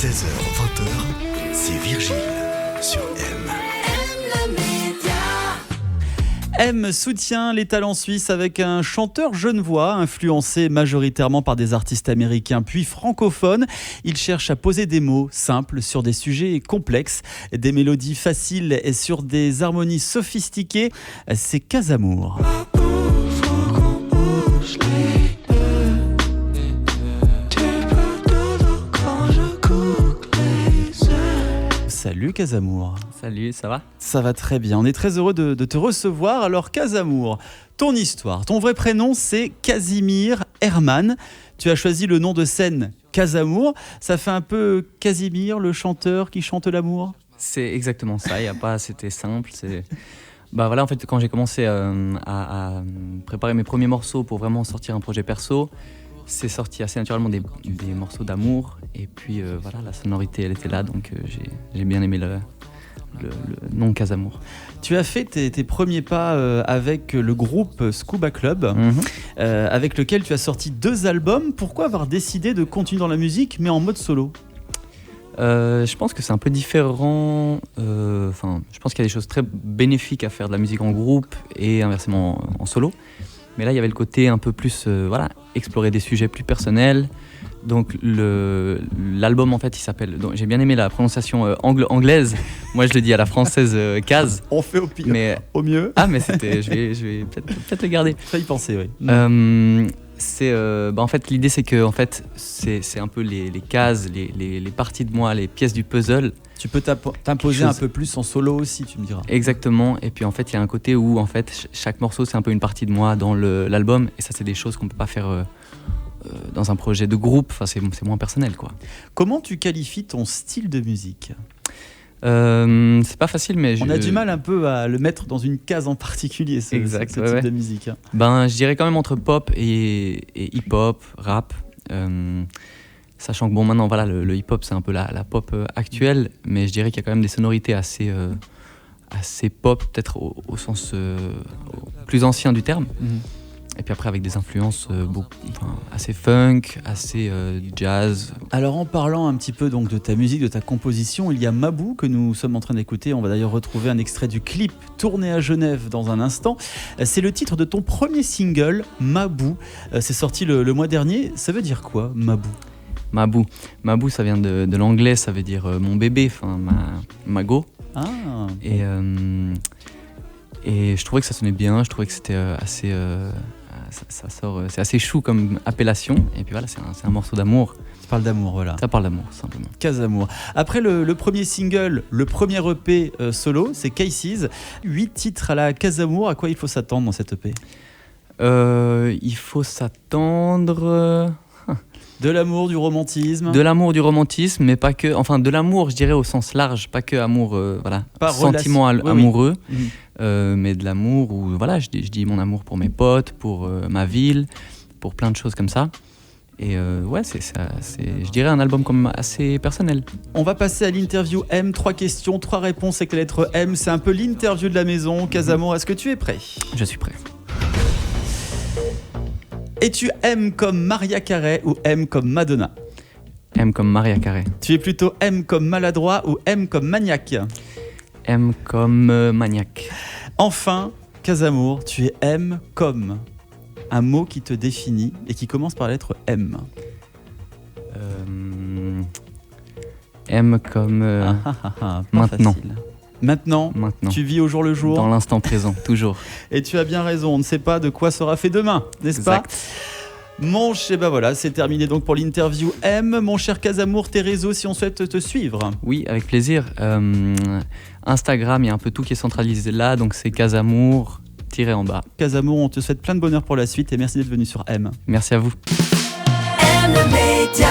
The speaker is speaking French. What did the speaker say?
16h-20h, c'est Virgile sur M. M soutient les talents suisses avec un chanteur genevois influencé majoritairement par des artistes américains puis francophones. Il cherche à poser des mots simples sur des sujets complexes, des mélodies faciles et sur des harmonies sophistiquées. C'est Casamour. Salut Casamour. Salut, ça va ? Ça va très bien, on est très heureux de te recevoir. Alors Casamour, ton histoire, ton vrai prénom c'est Casimir Herman. Tu as choisi le nom de scène Casamour, ça fait un peu Casimir, le chanteur qui chante l'amour. C'est exactement ça, c'était simple. En fait, quand j'ai commencé à préparer mes premiers morceaux pour vraiment sortir un projet perso, c'est sorti assez naturellement des morceaux d'amour. Et puis la sonorité, elle était là, donc j'ai bien aimé le nom Casamour. Tu as fait tes premiers pas avec le groupe Scuba Club, avec lequel tu as sorti 2 albums. Pourquoi avoir décidé de continuer dans la musique, mais en mode solo ? Je pense que c'est un peu différent. Je pense qu'il y a des choses très bénéfiques à faire de la musique en groupe et inversement en solo. Mais là, il y avait le côté un peu plus, explorer des sujets plus personnels. Donc l'album, en fait, il s'appelle... Donc, j'ai bien aimé la prononciation anglaise. Moi, je le dis à la française Caz. On fait au mieux. Ah, mais je vais peut-être le garder. Ça y penser, oui. En fait, l'idée, c'est que c'est un peu les cases, les parties de moi, les pièces du puzzle. Tu peux t'imposer un peu plus en solo aussi, tu me diras. Exactement. Et puis en fait, il y a un côté où en fait chaque morceau c'est un peu une partie de moi dans l'album. Et ça, c'est des choses qu'on peut pas faire dans un projet de groupe. Enfin, c'est moins personnel, quoi. Comment tu qualifies ton style de musique ? C'est pas facile, mais on a du mal un peu à le mettre dans une case en particulier, ce type de musique. Je dirais quand même entre pop et hip-hop, rap. Sachant que maintenant, le hip-hop, c'est un peu la pop actuelle, mais je dirais qu'il y a quand même des sonorités assez pop, peut-être au sens plus ancien du terme. Et puis après, avec des influences assez funk, assez jazz. Alors, en parlant un petit peu donc, de ta musique, de ta composition, il y a Mabou que nous sommes en train d'écouter. On va d'ailleurs retrouver un extrait du clip tourné à Genève dans un instant. C'est le titre de ton premier single, Mabou. C'est sorti le mois dernier. Ça veut dire quoi, Mabou ? Mabou, ça vient de l'anglais, ça veut dire mon bébé, ma go. Ah. Et je trouvais que ça sonnait bien, je trouvais que c'était assez... c'est assez chou comme appellation. Et puis c'est un morceau d'amour. Tu parles d'amour, voilà. Ça parle d'amour, simplement. Casamour. Après le premier single, le premier EP solo, c'est Cases. 8 titres à la Casamour. À quoi il faut s'attendre dans cette EP ? Il faut s'attendre... De l'amour, du romantisme. De l'amour, du romantisme, mais pas que. Enfin, de l'amour, je dirais au sens large, pas que amour, pas sentiment amoureux, oui. Mais de l'amour où, je dis mon amour pour mes potes, pour ma ville, pour plein de choses comme ça. Et c'est je dirais un album comme assez personnel. On va passer à l'interview M. 3 questions, 3 réponses avec la lettre M. C'est un peu l'interview de la maison. Casamour, est-ce que tu es prêt ? Je suis prêt. Et tu M comme Mariah Carey ou M comme Madonna ? M comme Mariah Carey. Tu es plutôt M comme maladroit ou M comme maniaque ? M comme maniaque. Enfin, Casamour, tu es M comme un mot qui te définit et qui commence par la lettre M. M comme maintenant. Facile. Maintenant, tu vis au jour le jour. Dans l'instant présent, toujours. Et tu as bien raison, on ne sait pas de quoi sera fait demain, n'est-ce pas ? C'est terminé donc pour l'interview M. Mon cher Casamour, tes réseaux si on souhaite te suivre. Oui, avec plaisir. Instagram, il y a un peu tout qui est centralisé là, donc c'est Casamour-en-bas. Casamour, on te souhaite plein de bonheur pour la suite et merci d'être venu sur M. Merci à vous. M Media.